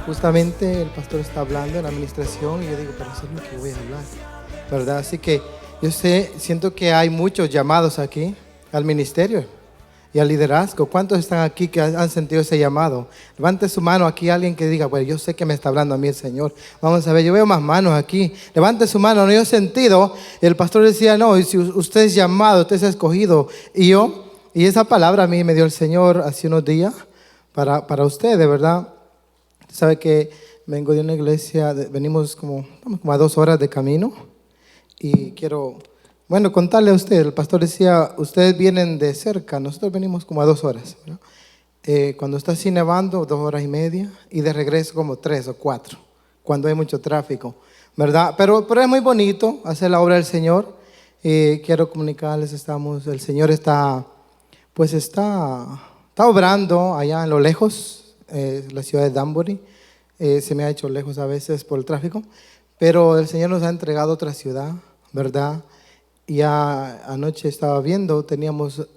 Justamente el pastor está hablando en la administración y yo digo, pero eso es lo que voy a hablar, ¿verdad? Así que siento que hay muchos llamados aquí al ministerio y al liderazgo. ¿Cuántos están aquí que han sentido ese llamado? Levante su mano aquí alguien que diga, bueno, yo sé que me está hablando a mí el Señor. Vamos a ver, yo veo más manos aquí. Levante su mano, no, yo he sentido. El pastor decía, no, si usted es llamado, usted es escogido. Y esa palabra a mí me dio el Señor hace unos días para usted, de verdad. Sabe que vengo de una iglesia, venimos como a 2 horas de camino y quiero, contarle a usted. El pastor decía, ustedes vienen de cerca, nosotros venimos como a 2 horas, ¿no? Cuando está así nevando, 2 horas y media, y de regreso como 3 o 4, cuando hay mucho tráfico, ¿verdad? Pero es muy bonito hacer la obra del Señor. Quiero comunicarles, el Señor está obrando allá en lo lejos. La ciudad de Danbury, se me ha hecho lejos a veces por el tráfico, pero el Señor nos ha entregado otra ciudad, ¿verdad? Ya anoche estaba viendo, teníamos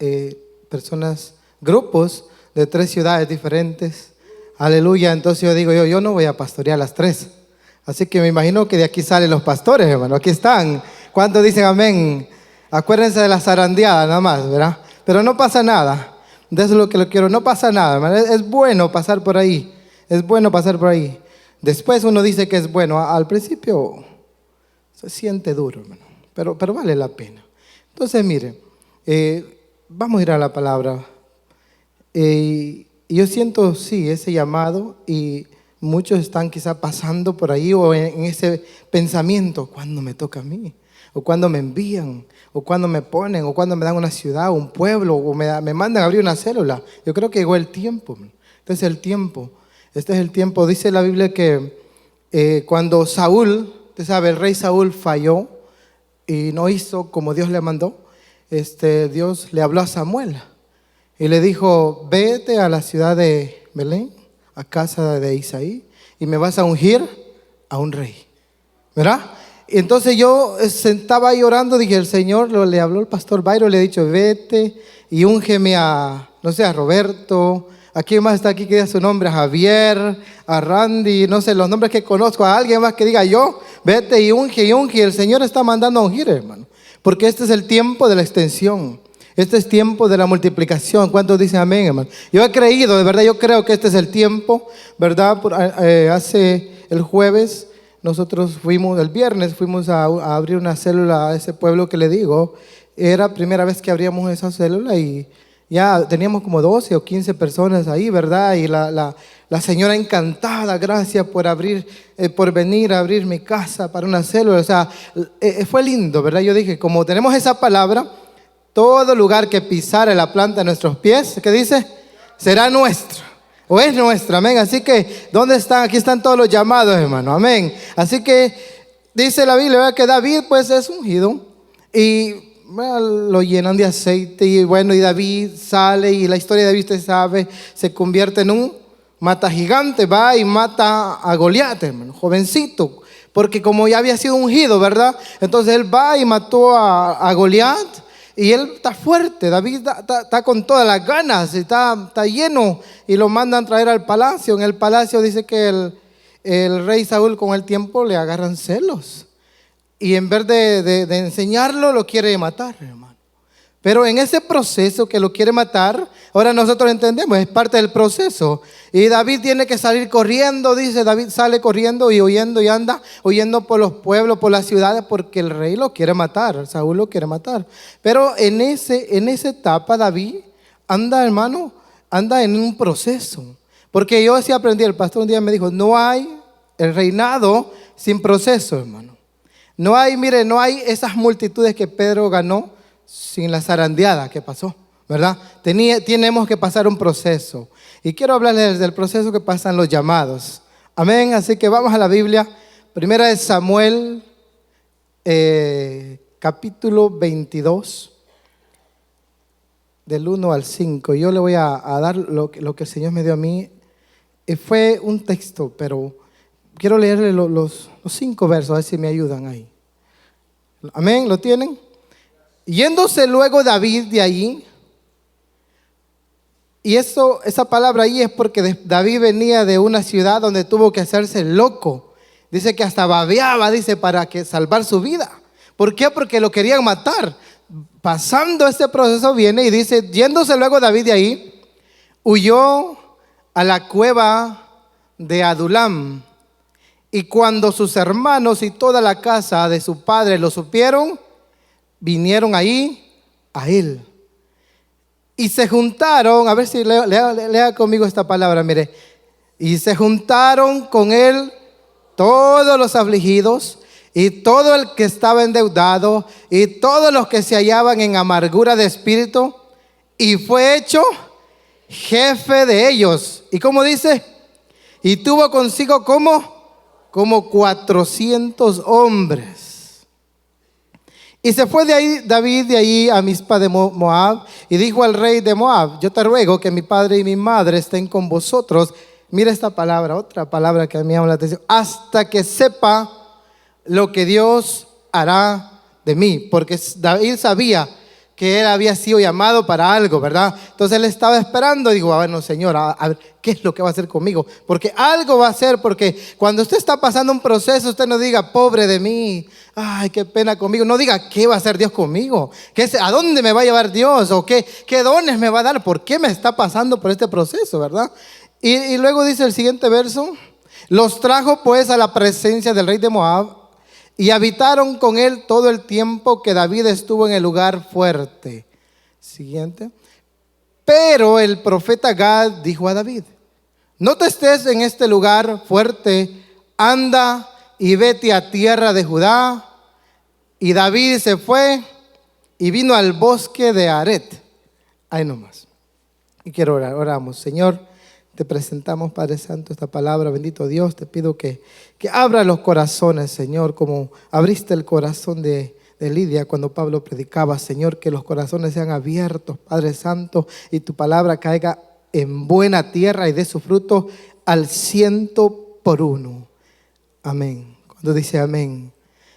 grupos de 3 ciudades diferentes, aleluya. Entonces yo digo, yo no voy a pastorear las 3, así que me imagino que de aquí salen los pastores, hermano, aquí están. ¿Cuántos dicen amén? Acuérdense de la zarandeada nada más, ¿verdad? Pero no pasa nada. De eso es lo que lo quiero. No pasa nada, hermano. Es bueno pasar por ahí. Es bueno pasar por ahí. Después uno dice que es bueno. Al principio se siente duro, hermano. Pero vale la pena. Entonces, mire, vamos a ir a la palabra. Yo siento, sí, ese llamado. Y muchos están quizá pasando por ahí o en ese pensamiento. ¿Cuándo me toca a mí? O cuando me envían, o cuando me ponen, o cuando me dan una ciudad, un pueblo, o me mandan a abrir una célula. Yo creo que llegó el tiempo. Este es el tiempo. Dice la Biblia que cuando Saúl, usted sabe, el rey Saúl falló y no hizo como Dios le mandó, Dios le habló a Samuel y le dijo, vete a la ciudad de Belén, a casa de Isaí, y me vas a ungir a un rey, ¿verdad? Y entonces yo sentaba ahí orando, dije, el Señor le habló el pastor Byron, le he dicho, vete y úngeme a Roberto, a quién más está aquí que diga su nombre, a Javier, a Randy, no sé, los nombres que conozco, a alguien más que diga yo, vete y unge, el Señor está mandando a ungir, hermano, porque este es el tiempo de la extensión, este es tiempo de la multiplicación. ¿Cuántos dicen amén, hermano? Yo he creído, de verdad, yo creo que este es el tiempo, ¿verdad? Hace el jueves, el viernes fuimos a abrir una célula a ese pueblo que le digo. Era primera vez que abríamos esa célula y ya teníamos como 12 o 15 personas ahí, ¿verdad? Y la señora encantada, gracias por venir a abrir mi casa para una célula. O sea, fue lindo, ¿verdad? Yo dije, como tenemos esa palabra, todo lugar que pisare la planta de nuestros pies, ¿qué dice? Será nuestro. O es nuestra, amén. Así que, ¿dónde están? Aquí están todos los llamados, hermano, amén. Así que dice la Biblia, ¿verdad? Que David pues es ungido y lo llenan de aceite y David sale y la historia de David, usted sabe, se convierte en un mata gigante, va y mata a Goliat, hermano, jovencito, porque como ya había sido ungido, ¿verdad? Entonces él va y mató a Goliat. Y él está fuerte, David está con todas las ganas, está lleno y lo mandan traer al palacio. En el palacio dice que el rey Saúl con el tiempo le agarran celos. Y en vez de enseñarlo, lo quiere matar, hermano. Pero en ese proceso que lo quiere matar, ahora nosotros entendemos, es parte del proceso. Y David tiene que salir corriendo, dice, David sale corriendo y huyendo y anda huyendo por los pueblos, por las ciudades, porque el rey lo quiere matar, Saúl lo quiere matar. Pero en esa etapa David anda, hermano, anda en un proceso. Porque yo así aprendí, el pastor un día me dijo, no hay el reinado sin proceso, hermano. No hay esas multitudes que Pedro ganó sin la zarandeada que pasó, ¿verdad? Tenemos que pasar un proceso. Y quiero hablarles del proceso que pasan los llamados. Amén. Así que vamos a la Biblia. Primera de Samuel, capítulo 22, del 1 al 5. Yo le voy a dar lo que el Señor me dio a mí. Fue un texto, pero quiero leerle los 5 versos, a ver si me ayudan ahí. Amén, ¿lo tienen? Yéndose luego David de allí Y esa palabra ahí es porque David venía de una ciudad donde tuvo que hacerse loco. Dice que hasta babeaba, dice, para salvar su vida. ¿Por qué? Porque lo querían matar. Pasando este proceso viene y dice, yéndose luego David de ahí, huyó a la cueva de Adulam. Y cuando sus hermanos y toda la casa de su padre lo supieron, vinieron ahí a él. Y se juntaron, a ver si lea conmigo esta palabra, mire. Y se juntaron con él todos los afligidos y todo el que estaba endeudado y todos los que se hallaban en amargura de espíritu, y fue hecho jefe de ellos. ¿Y cómo dice? Y tuvo consigo como 400 hombres. Y se fue de ahí David de ahí a Mizpa de Moab, y dijo al rey de Moab: yo te ruego que mi padre y mi madre estén con vosotros. Mira esta palabra, otra palabra que a mí me llama la atención: hasta que sepa lo que Dios hará de mí. Porque David sabía que él había sido llamado para algo, ¿verdad? Entonces él estaba esperando y dijo: bueno, Señor, a ver, ¿qué es lo que va a hacer conmigo? Porque algo va a hacer. Porque cuando usted está pasando un proceso, usted no diga: pobre de mí, ay, qué pena conmigo. No diga: ¿qué va a hacer Dios conmigo? ¿A dónde me va a llevar Dios? ¿O qué dones me va a dar? ¿Por qué me está pasando por este proceso, verdad? Y luego dice el siguiente verso: los trajo pues a la presencia del rey de Moab, y habitaron con él todo el tiempo que David estuvo en el lugar fuerte. Siguiente. Pero el profeta Gad dijo a David: no te estés en este lugar fuerte, anda y vete a tierra de Judá. Y David se fue y vino al bosque de Aret. Ahí nomás. Y quiero orar. Oramos. Señor, te presentamos, Padre Santo, esta palabra. Bendito Dios, te pido que abra los corazones, Señor, como abriste el corazón de Lidia cuando Pablo predicaba. Señor, que los corazones sean abiertos, Padre Santo, y tu palabra caiga en buena tierra y dé su fruto al 100%. Amén. Cuando dice amén.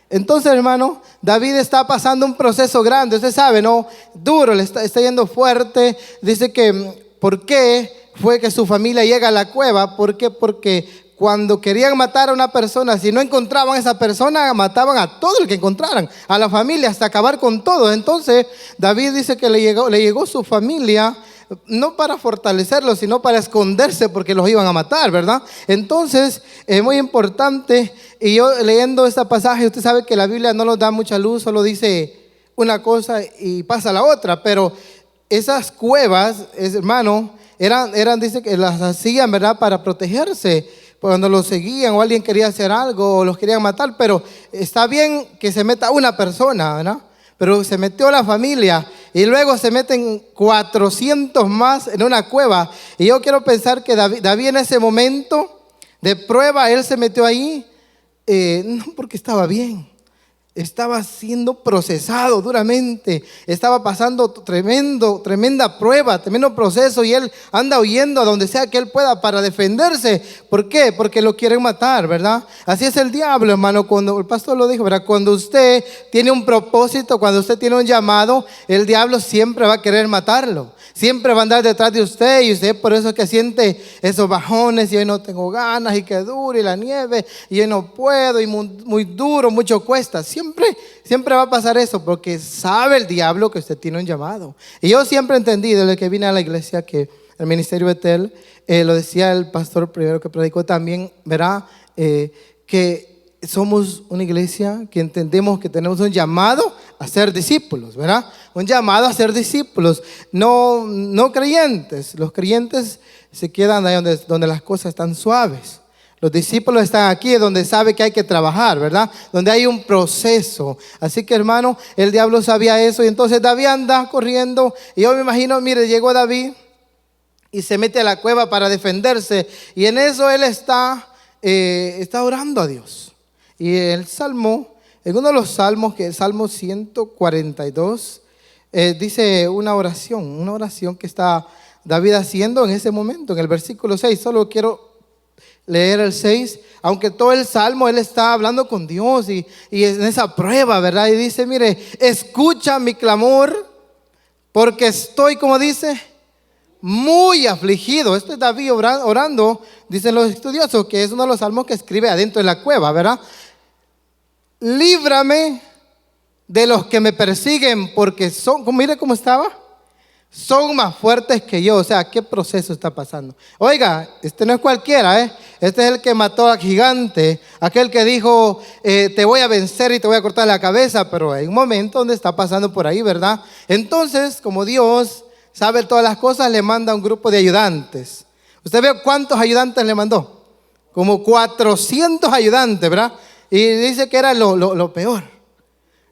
Entonces, hermano, David está pasando un proceso grande. Usted sabe, ¿no? Duro, le está yendo fuerte. Dice que, ¿por qué fue que su familia llega a la cueva? ¿Por qué? Porque cuando querían matar a una persona, si no encontraban a esa persona, mataban a todo el que encontraran, a la familia, hasta acabar con todo. Entonces, David dice que le llegó su familia, no para fortalecerlos, sino para esconderse, porque los iban a matar, ¿verdad? Entonces, es muy importante. Y yo leyendo este pasaje, usted sabe que la Biblia no nos da mucha luz, solo dice una cosa y pasa la otra. Pero esas cuevas, hermano, dice que las hacían, ¿verdad?, para protegerse cuando los seguían o alguien quería hacer algo o los querían matar. Pero está bien que se meta una persona, ¿verdad? Pero se metió la familia y luego se meten 400 más en una cueva. Y yo quiero pensar que David en ese momento de prueba, él se metió ahí, no porque estaba bien. Estaba siendo procesado duramente, estaba pasando tremenda prueba, tremendo proceso, y él anda huyendo a donde sea que él pueda para defenderse. ¿Por qué? Porque lo quieren matar, ¿verdad? Así es el diablo, hermano. Cuando el pastor lo dijo, ¿verdad? Cuando usted tiene un propósito, cuando usted tiene un llamado, el diablo siempre va a querer matarlo. Siempre va a andar detrás de usted, y usted por eso es que siente esos bajones, y hoy no tengo ganas, y que duro, y la nieve, y hoy no puedo, y muy duro, mucho cuesta. Siempre va a pasar eso, porque sabe el diablo que usted tiene un llamado. Y yo siempre he entendido, desde que vine a la iglesia, que el ministerio Betel, lo decía el pastor primero que predicó también, ¿verdad? Que somos una iglesia que entendemos que tenemos un llamado a ser discípulos, ¿verdad? Un llamado a ser discípulos, no creyentes. Los creyentes se quedan ahí donde las cosas están suaves. Los discípulos están aquí donde sabe que hay que trabajar, ¿verdad? Donde hay un proceso. Así que, hermano, el diablo sabía eso. Y entonces David anda corriendo. Y yo me imagino, mire, llegó David y se mete a la cueva para defenderse. Y en eso él está orando a Dios. Y el salmo, en uno de los salmos, que es el Salmo 142, dice una oración que está David haciendo en ese momento, en el versículo 6. Solo quiero leer el 6, aunque todo el salmo él está hablando con Dios y en esa prueba, ¿verdad? Y dice, mire, escucha mi clamor, porque estoy, como dice, muy afligido. Este es David orando, dicen los estudiosos, que es uno de los salmos que escribe adentro de la cueva, ¿verdad? Líbrame de los que me persiguen, porque mire cómo estaba, son más fuertes que yo. O sea, ¿qué proceso está pasando? Oiga, este no es cualquiera, este es el que mató al gigante, aquel que dijo, te voy a vencer y te voy a cortar la cabeza. Pero hay un momento donde está pasando por ahí, ¿verdad? Entonces, como Dios sabe todas las cosas, le manda un grupo de ayudantes. ¿Usted ve cuántos ayudantes le mandó? Como 400 ayudantes, ¿verdad? Y dice que era lo peor,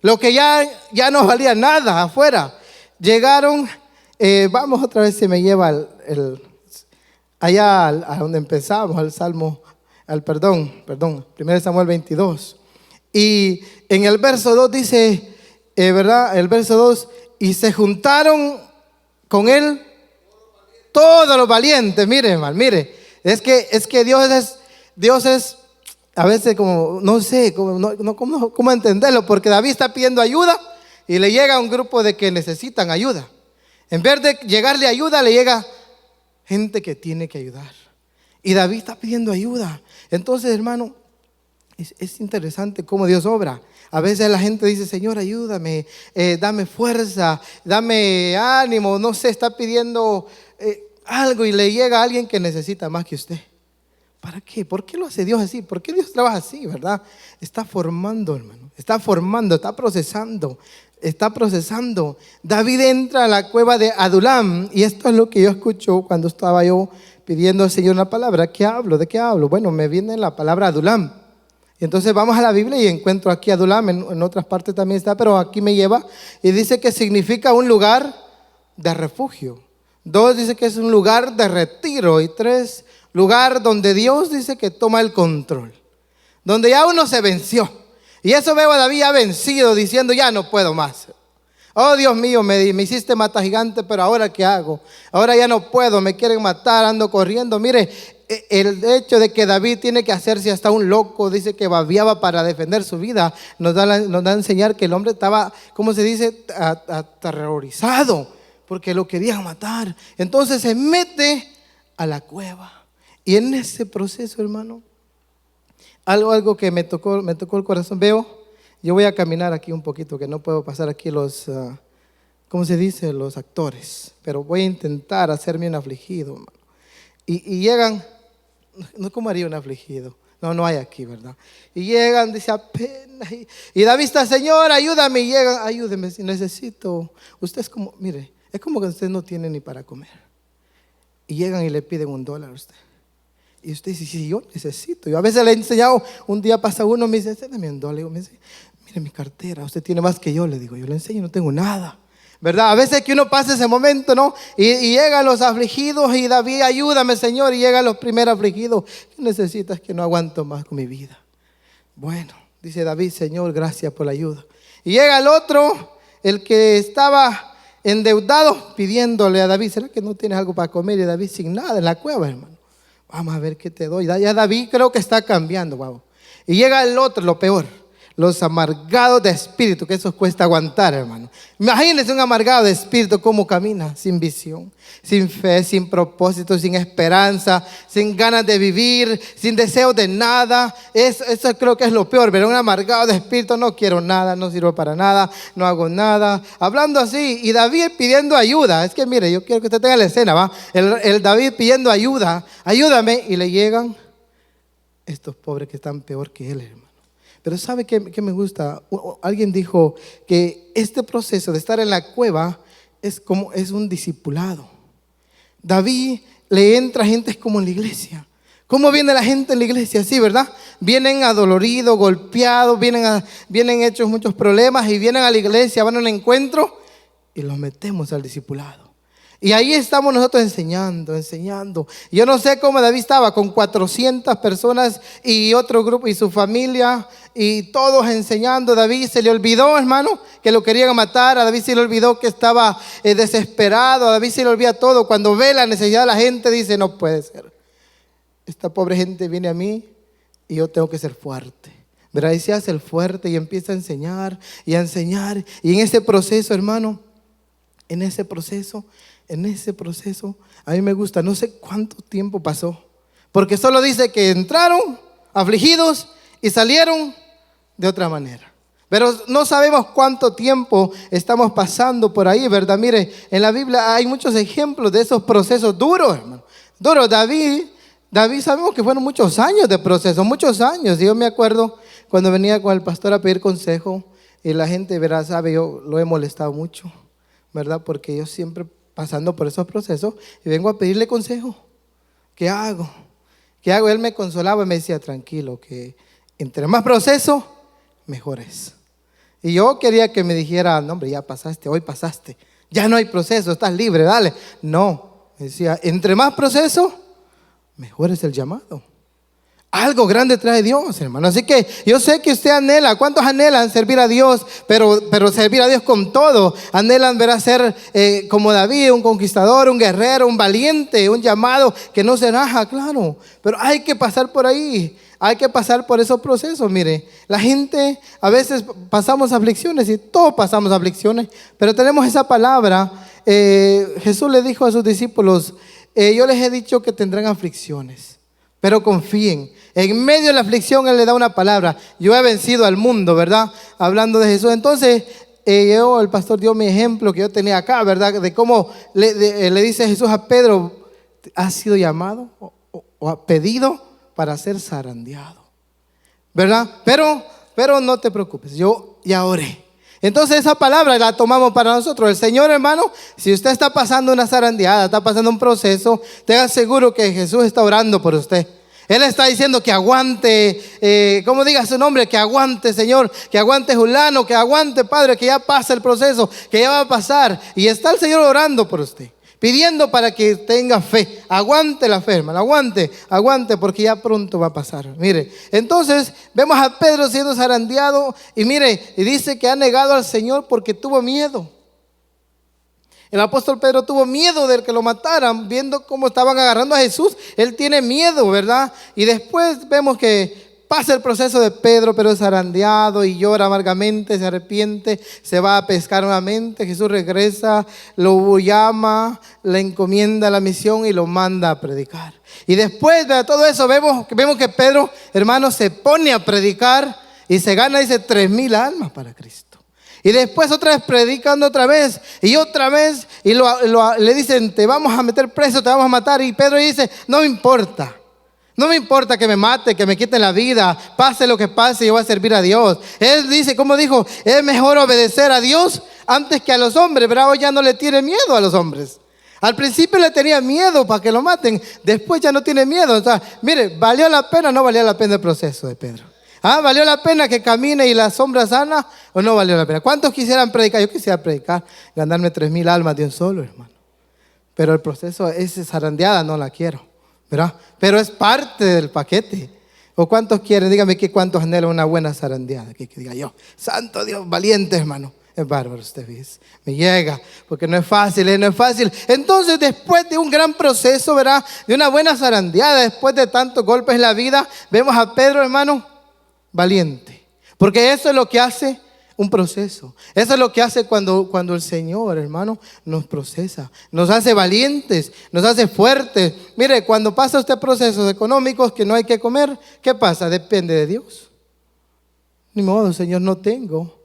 lo que ya no valía nada afuera. Llegaron, vamos otra vez, se me lleva allá a donde empezamos, al Salmo, perdón, 1 Samuel 22. Y en el verso 2 dice, ¿verdad? El verso 2, y se juntaron con él todos los valientes. Mire, hermano, mire, es que Dios es a veces como, no sé, cómo entenderlo, porque David está pidiendo ayuda y le llega a un grupo de que necesitan ayuda. En vez de llegarle ayuda, le llega gente que tiene que ayudar. Y David está pidiendo ayuda. Entonces, hermano, es interesante cómo Dios obra. A veces la gente dice, Señor, ayúdame, dame fuerza, dame ánimo, no sé, está pidiendo algo y le llega a alguien que necesita más que usted. ¿Para qué? ¿Por qué lo hace Dios así? ¿Por qué Dios trabaja así, verdad? Está formando, hermano. Está formando, está procesando. David entra a la cueva de Adulam. Y esto es lo que yo escucho cuando estaba yo pidiendo al Señor una palabra. ¿Qué hablo? ¿De qué hablo? Bueno, me viene la palabra Adulam. Y entonces vamos a la Biblia y encuentro aquí Adulam. En otras partes también está, pero aquí me lleva. Y dice que significa un lugar de refugio. 2, dice que es un lugar de retiro. Y 3, lugar donde Dios dice que toma el control, donde ya uno se venció. Y eso veo a David ya vencido, diciendo, ya no puedo más. Oh Dios mío, me hiciste matar gigante, pero ahora ¿qué hago? Ahora ya no puedo, me quieren matar, ando corriendo. Mire, el hecho de que David tiene que hacerse hasta un loco, dice que babiaba para defender su vida, nos da a enseñar que el hombre estaba, ¿cómo se dice? Aterrorizado, porque lo querían matar. Entonces se mete a la cueva. Y en ese proceso, hermano, algo que me tocó el corazón. Yo voy a caminar aquí un poquito, que no puedo pasar aquí ¿cómo se dice? Los actores. Pero voy a intentar hacerme un afligido, hermano. Y llegan, no, ¿cómo haría un afligido? No hay aquí, ¿verdad? Y llegan, dice, apenas. Y David está, Señor, ayúdame. Y llegan, ayúdeme, si necesito. Usted es como, mire, es como que usted no tiene ni para comer. Y llegan y le piden $1 a usted. Y usted dice, sí, yo necesito. Yo a veces le he enseñado, un día pasa uno, me dice, dame $1. Me dice, mire mi cartera, usted tiene más que yo. Le digo, yo le enseño, no tengo nada. ¿Verdad? A veces que uno pasa ese momento, ¿no? Y llegan los afligidos y David, ayúdame, Señor. Y llegan los primeros afligidos. ¿Qué necesitas? Que no aguanto más con mi vida. Bueno, dice David, Señor, gracias por la ayuda. Y llega el otro, el que estaba endeudado, pidiéndole a David, ¿será que no tienes algo para comer? Y David sin nada en la cueva, hermano. Vamos a ver qué te doy. Ya David creo que está cambiando, wow. Y llega el otro, lo peor, los amargados de espíritu, que eso cuesta aguantar, hermano. Imagínense un amargado de espíritu cómo camina, sin visión, sin fe, sin propósito, sin esperanza, sin ganas de vivir, sin deseo de nada. Eso creo que es lo peor, pero un amargado de espíritu, no quiero nada, no sirvo para nada, no hago nada. Hablando así, y David pidiendo ayuda. Es que mire, yo quiero que usted tenga la escena, ¿va? El David pidiendo ayuda, ayúdame, y le llegan estos pobres que están peor que él, hermano. Pero ¿sabe qué me gusta? Alguien dijo que este proceso de estar en la cueva es un discipulado. David le entra gente como en la iglesia. ¿Cómo viene la gente en la iglesia? Sí, ¿verdad? Vienen adoloridos, golpeados, vienen hechos muchos problemas y vienen a la iglesia, van a un encuentro y los metemos al discipulado. Y ahí estamos nosotros enseñando. Yo no sé cómo David estaba con 400 personas y otro grupo y su familia y todos enseñando. David se le olvidó, hermano, que lo querían matar. A David se le olvidó que estaba desesperado. A David se le olvida todo. Cuando ve la necesidad de la gente dice, no puede ser. Esta pobre gente viene a mí y yo tengo que ser fuerte. ¿Verdad? Y se hace el fuerte y empieza a enseñar y a enseñar. Y en ese proceso, hermano, en ese proceso, a mí me gusta, no sé cuánto tiempo pasó, porque solo dice que entraron afligidos y salieron de otra manera. Pero no sabemos cuánto tiempo estamos pasando por ahí, ¿verdad? Mire, en la Biblia hay muchos ejemplos de esos procesos duros, hermano. Duros. David sabemos que fueron muchos años de proceso, muchos años. Yo me acuerdo cuando venía con el pastor a pedir consejo y la gente, verá, sabe, yo lo he molestado mucho, ¿verdad? Porque yo siempre pasando por esos procesos y vengo a pedirle consejo. ¿Qué hago? ¿Qué hago? Él me consolaba y me decía, tranquilo, que entre más proceso, mejor es. Y yo quería que me dijera, no hombre, ya pasaste, hoy pasaste, ya no hay proceso, estás libre, dale. No, me decía, entre más proceso, mejor es el llamado. Algo grande trae Dios, hermano. Así que yo sé que usted anhela. ¿Cuántos anhelan servir a Dios? Pero servir a Dios con todo. Anhelan ver a ser como David, un conquistador, un guerrero, un valiente, un llamado que no se raja, claro. Pero hay que pasar por ahí. Hay que pasar por esos procesos. Mire, la gente a veces pasamos aflicciones y todos pasamos aflicciones. Pero tenemos esa palabra. Jesús le dijo a sus discípulos, yo les he dicho que tendrán aflicciones. Pero confíen, en medio de la aflicción Él le da una palabra. Yo he vencido al mundo, ¿verdad? Hablando de Jesús. Entonces, el pastor dio mi ejemplo que yo tenía acá, ¿verdad? De cómo le dice Jesús a Pedro, ¿has sido llamado o ha pedido para ser zarandeado? ¿Verdad? Pero no te preocupes, yo ya oré. Entonces esa palabra la tomamos para nosotros. El Señor, hermano, si usted está pasando una zarandeada, está pasando un proceso, tenga seguro que Jesús está orando por usted. Él está diciendo que aguante, como diga su nombre, que aguante, Señor, que aguante Julano, que aguante, Padre, que ya pasa el proceso, que ya va a pasar. Y está el Señor orando por usted, pidiendo para que tenga fe. Aguante la fe, hermano, aguante, porque ya pronto va a pasar. Mire, entonces vemos a Pedro siendo zarandeado y mire, y dice que ha negado al Señor porque tuvo miedo. El apóstol Pedro tuvo miedo de que lo mataran, viendo cómo estaban agarrando a Jesús. Él tiene miedo, ¿verdad? Y después vemos que pasa el proceso de Pedro, pero es zarandeado y llora amargamente, se arrepiente, se va a pescar nuevamente. Jesús regresa, lo llama, le encomienda la misión y lo manda a predicar. Y después de todo eso vemos que Pedro, hermano, se pone a predicar y se gana, dice, 3,000 almas para Cristo. Y después otra vez predicando otra vez y le dicen, te vamos a meter preso, te vamos a matar. Y Pedro dice, no me importa. No me importa que me mate, que me quiten la vida, pase lo que pase, yo voy a servir a Dios. Él dice, como dijo, es mejor obedecer a Dios antes que a los hombres. Pero hoy ya no le tiene miedo a los hombres. Al principio le tenía miedo para que lo maten, después ya no tiene miedo. O sea, mire, ¿valió la pena o no valió la pena el proceso de Pedro? ¿Valió la pena que camine y la sombra sana o no valió la pena? ¿Cuántos quisieran predicar? Yo quisiera predicar, ganarme 3,000 almas de un solo, hermano. Pero el proceso, esa zarandeada no la quiero, ¿verdad? Pero es parte del paquete. ¿O cuántos quieren? Dígame que cuántos anhelan una buena zarandeada. Que diga yo, santo Dios, valiente, hermano. Es bárbaro, usted dice. Me llega, porque no es fácil, no es fácil. Entonces, después de un gran proceso, ¿verdad? De una buena zarandeada, después de tantos golpes en la vida, vemos a Pedro, hermano, valiente. Porque eso es lo que hace un proceso. Eso es lo que hace cuando el Señor, hermano, nos procesa. Nos hace valientes, nos hace fuertes. Mire, cuando pasa usted procesos económicos que no hay que comer, ¿qué pasa? Depende de Dios. Ni modo, Señor, no tengo.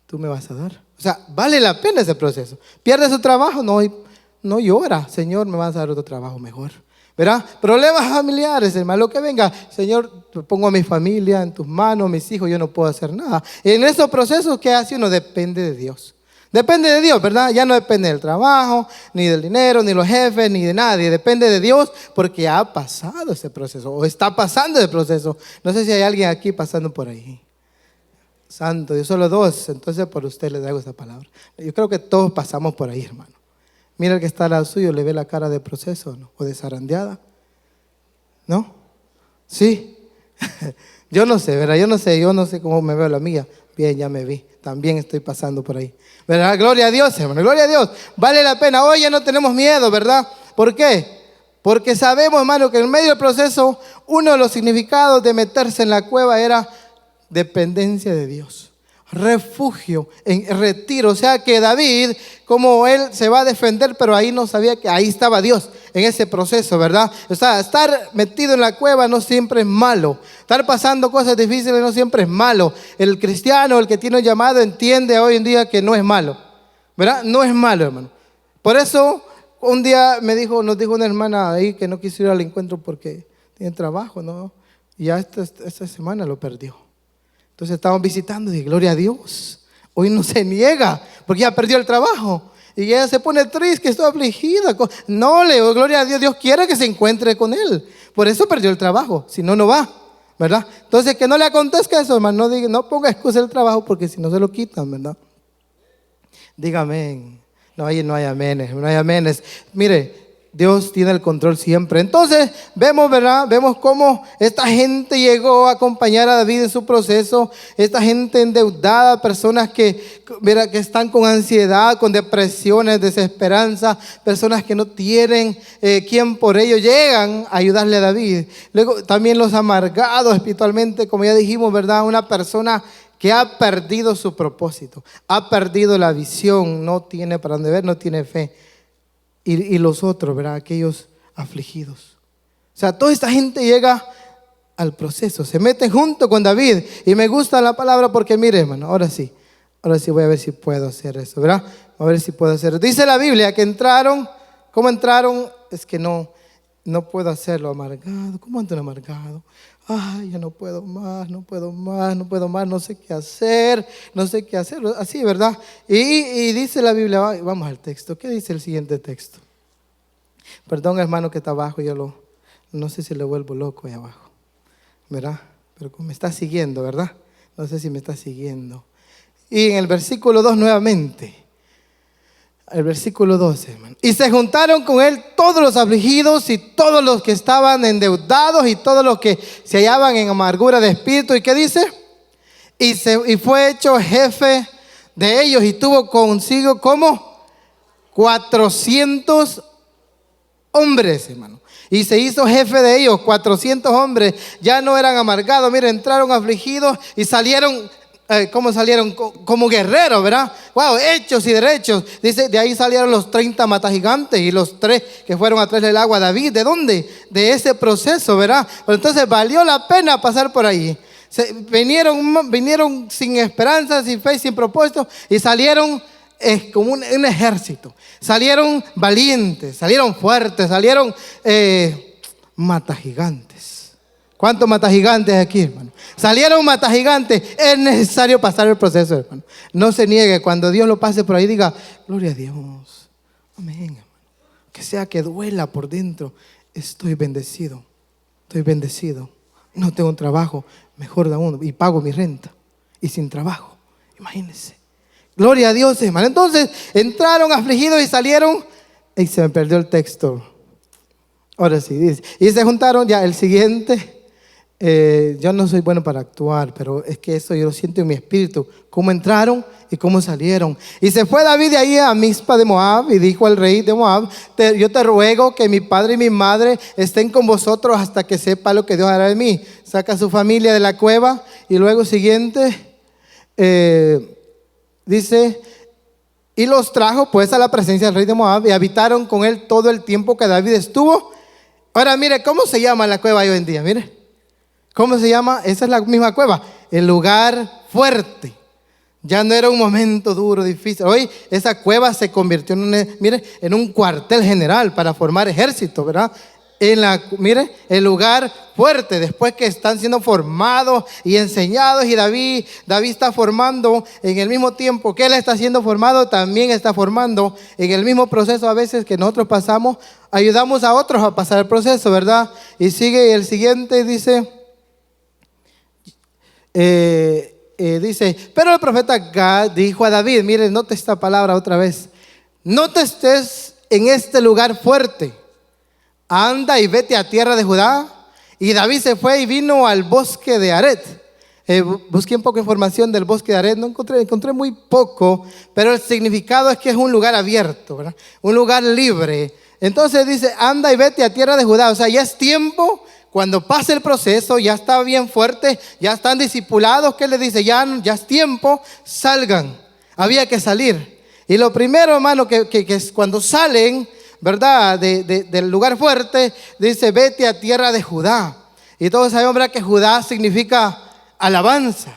Tú me vas a dar. O sea, vale la pena ese proceso. Pierde su trabajo, no llora. Señor, me vas a dar otro trabajo mejor. ¿Verdad? Problemas familiares, hermano, lo que venga. Señor, pongo a mi familia en tus manos, mis hijos, yo no puedo hacer nada. En esos procesos, ¿qué hace uno? Depende de Dios. Depende de Dios, ¿verdad? Ya no depende del trabajo, ni del dinero, ni de los jefes, ni de nadie. Depende de Dios porque ha pasado ese proceso o está pasando ese proceso. No sé si hay alguien aquí pasando por ahí. Santo Dios, solo dos. Entonces por usted le traigo esta palabra. Yo creo que todos pasamos por ahí, hermano. Mira el que está al lado suyo, le ve la cara de proceso, ¿no? O de zarandeada. ¿No? Sí. Yo no sé, ¿verdad? Yo no sé cómo me veo la mía. Bien, ya me vi. También estoy pasando por ahí. ¿Verdad? Gloria a Dios, hermano. Gloria a Dios. Vale la pena. Hoy ya no tenemos miedo, ¿verdad? ¿Por qué? Porque sabemos, hermano, que en medio del proceso, uno de los significados de meterse en la cueva era dependencia de Dios. refugio, en retiro. O sea que David, como él se va a defender, pero ahí no sabía que ahí estaba Dios en ese proceso, ¿verdad? O sea, estar metido en la cueva no siempre es malo. Estar pasando cosas difíciles no siempre es malo. El cristiano, el que tiene un llamado, entiende hoy en día que no es malo, ¿verdad? No es malo, hermano. Por eso un día nos dijo una hermana ahí que no quiso ir al encuentro porque tiene trabajo, ¿no? Y ya esta semana lo perdió. Entonces estábamos visitando y dije, gloria a Dios, hoy no se niega porque ya perdió el trabajo. Y ella se pone triste, que estoy afligida. No, le digo, gloria a Dios, Dios quiere que se encuentre con él. Por eso perdió el trabajo, si no, no va, ¿verdad? Entonces que no le acontezca eso, hermano, no ponga excusa el trabajo porque si no se lo quitan, ¿verdad? Dígame, no hay amenes, no hay amenes. Mire, Dios tiene el control siempre. Entonces vemos, ¿verdad? Vemos cómo esta gente llegó a acompañar a David en su proceso. Esta gente endeudada, personas que están con ansiedad, con depresiones, desesperanza, personas que no tienen quien por ello llegan a ayudarle a David. Luego también los amargados espiritualmente, como ya dijimos, ¿verdad? Una persona que ha perdido su propósito, ha perdido la visión, no tiene para dónde ver, no tiene fe. Y los otros, ¿verdad? Aquellos afligidos. O sea, toda esta gente llega al proceso, se mete junto con David. Y me gusta la palabra porque, mire, hermano, ahora sí voy a ver si puedo hacer eso, ¿verdad? A ver si puedo hacerlo. Dice la Biblia que entraron. ¿Cómo entraron? Es que no puedo hacerlo, amargado. ¿Cómo ando amargado? Ay, ya no puedo más, no sé qué hacer, así, ¿verdad? Y dice la Biblia, vamos al texto, ¿qué dice el siguiente texto? Perdón, hermano, que está abajo, no sé si le vuelvo loco ahí abajo, ¿verdad? Pero me está siguiendo, ¿verdad? No sé si me está siguiendo. Y en el versículo 2 nuevamente. El versículo 12, hermano. Y se juntaron con él todos los afligidos y todos los que estaban endeudados y todos los que se hallaban en amargura de espíritu. ¿Y qué dice? Y fue hecho jefe de ellos y tuvo consigo como 400 hombres, hermano. Y se hizo jefe de ellos, 400 hombres. Ya no eran amargados, mira, entraron afligidos y salieron. ¿Cómo salieron? Como guerreros, ¿verdad? Wow, hechos y derechos. Dice, de ahí salieron los 30 matagigantes y los 3 que fueron a traerle el agua a David. ¿De dónde? De ese proceso, ¿verdad? Pero entonces valió la pena pasar por ahí. Vinieron sin esperanza, sin fe, sin propósito y salieron como un ejército. Salieron valientes, salieron fuertes, salieron matagigantes. ¿Cuántos matagigantes aquí, hermano? Salieron matagigantes. Es necesario pasar el proceso, hermano. No se niegue. Cuando Dios lo pase por ahí, diga, gloria a Dios. Amén, hermano. Que sea que duela por dentro. Estoy bendecido. No tengo un trabajo. Mejor aún. Y pago mi renta. Y sin trabajo. Imagínense. Gloria a Dios, hermano. Entonces, entraron afligidos y salieron. Y se me perdió el texto. Ahora sí, dice. Y se juntaron ya el siguiente. Yo no soy bueno para actuar, pero es que eso yo lo siento en mi espíritu, cómo entraron y cómo salieron. Y se fue David de ahí a Mizpa de Moab y dijo al rey de Moab, yo te ruego que mi padre y mi madre estén con vosotros hasta que sepa lo que Dios hará de mí. Saca a su familia de la cueva y luego siguiente dice, y los trajo pues a la presencia del rey de Moab y habitaron con él todo el tiempo que David estuvo. Ahora mire, ¿cómo se llama la cueva hoy en día? Mire. ¿Cómo se llama? Esa es la misma cueva. El lugar fuerte. Ya no era un momento duro, difícil. Hoy esa cueva se convirtió en un cuartel general para formar ejército, ¿verdad? Mire, el lugar fuerte. Después que están siendo formados y enseñados. Y David está formando en el mismo tiempo que él está siendo formado. También está formando en el mismo proceso a veces que nosotros pasamos. Ayudamos a otros a pasar el proceso, ¿verdad? Y sigue el siguiente, dice... dice, pero el profeta Gad dijo a David, mire, note esta palabra otra vez, no te estés en este lugar fuerte, anda y vete a tierra de Judá. Y David se fue y vino al bosque de Aret. Busqué un poco de información del bosque de Aret, no encontré muy poco, pero el significado es que es un lugar abierto, ¿verdad? Un lugar libre. Entonces dice, anda y vete a tierra de Judá. O sea, ya es tiempo. cuando pasa el proceso, ya está bien fuerte, ya están discipulados, ¿qué les dice? Ya es tiempo, salgan. Había que salir. Y lo primero, hermano, que es cuando salen, ¿verdad? Del lugar fuerte, dice, vete a tierra de Judá. Y todos sabemos, ¿verdad?, que Judá significa alabanza.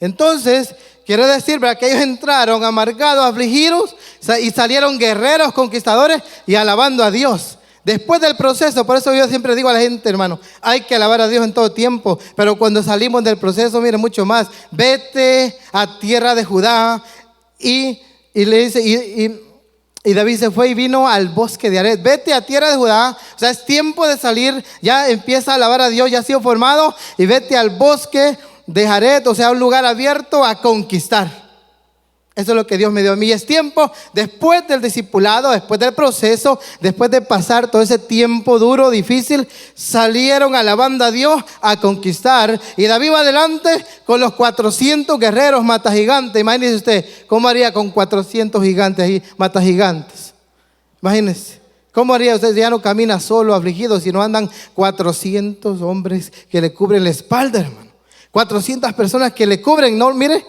Entonces, quiere decir, ¿verdad?, que ellos entraron amargados, afligidos, y salieron guerreros, conquistadores y alabando a Dios. Después del proceso, por eso yo siempre digo a la gente, hermano, hay que alabar a Dios en todo tiempo. Pero cuando salimos del proceso, miren, mucho más. Vete a tierra de Judá. Y le dice, y David se fue y vino al bosque de Aret. Vete a tierra de Judá. O sea, es tiempo de salir. Ya empieza a alabar a Dios, ya ha sido formado. Y vete al bosque de Aret, o sea, un lugar abierto a conquistar. Eso es lo que Dios me dio a mí. Es tiempo, después del discipulado, después del proceso, después de pasar todo ese tiempo duro, difícil, salieron alabando a Dios a conquistar. Y David va adelante con los 400 guerreros matagigantes. Imagínese usted, ¿cómo haría con 400 gigantes ahí, matagigantes? Imagínese. ¿Cómo haría usted si ya no camina solo, afligido, si no andan 400 hombres que le cubren la espalda, hermano? 400 personas que le cubren, no, mire,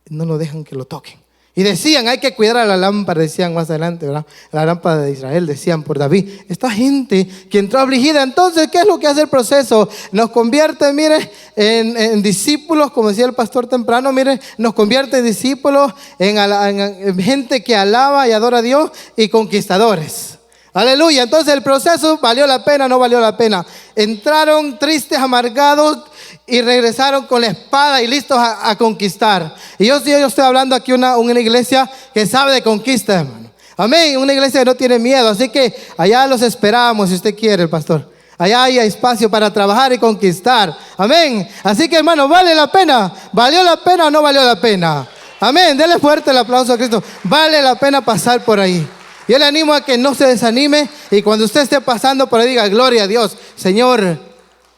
no lo dejan que lo toquen. Y decían, hay que cuidar a la lámpara, decían más adelante, ¿verdad? La lámpara de Israel, decían por David. Esta gente que entró afligida, entonces, ¿qué es lo que hace el proceso? Nos convierte, mire, en discípulos, como decía el pastor temprano, mire, nos convierte en discípulos, en gente que alaba y adora a Dios y conquistadores. Aleluya. Entonces el proceso valió la pena, no valió la pena. Entraron tristes, amargados y regresaron con la espada y listos a conquistar. Y yo estoy hablando aquí una iglesia que sabe de conquista, hermano. Amén. Una iglesia que no tiene miedo. Así que allá los esperamos, si usted quiere, el pastor. Allá hay espacio para trabajar y conquistar. Amén. Así que, hermano, ¿vale la pena? ¿Valió la pena o no valió la pena? Amén. Dele fuerte el aplauso a Cristo. Vale la pena pasar por ahí. Yo le animo a que no se desanime y cuando usted esté pasando por ahí diga, gloria a Dios. Señor,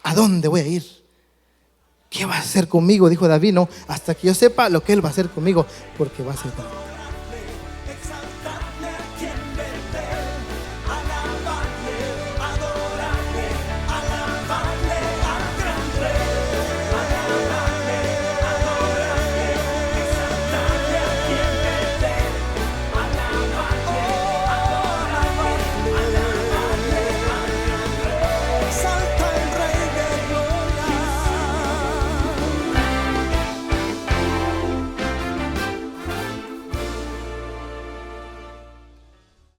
¿a dónde voy a ir? ¿Qué va a hacer conmigo? Dijo David, no, hasta que yo sepa lo que Él va a hacer conmigo, porque va a ser grande.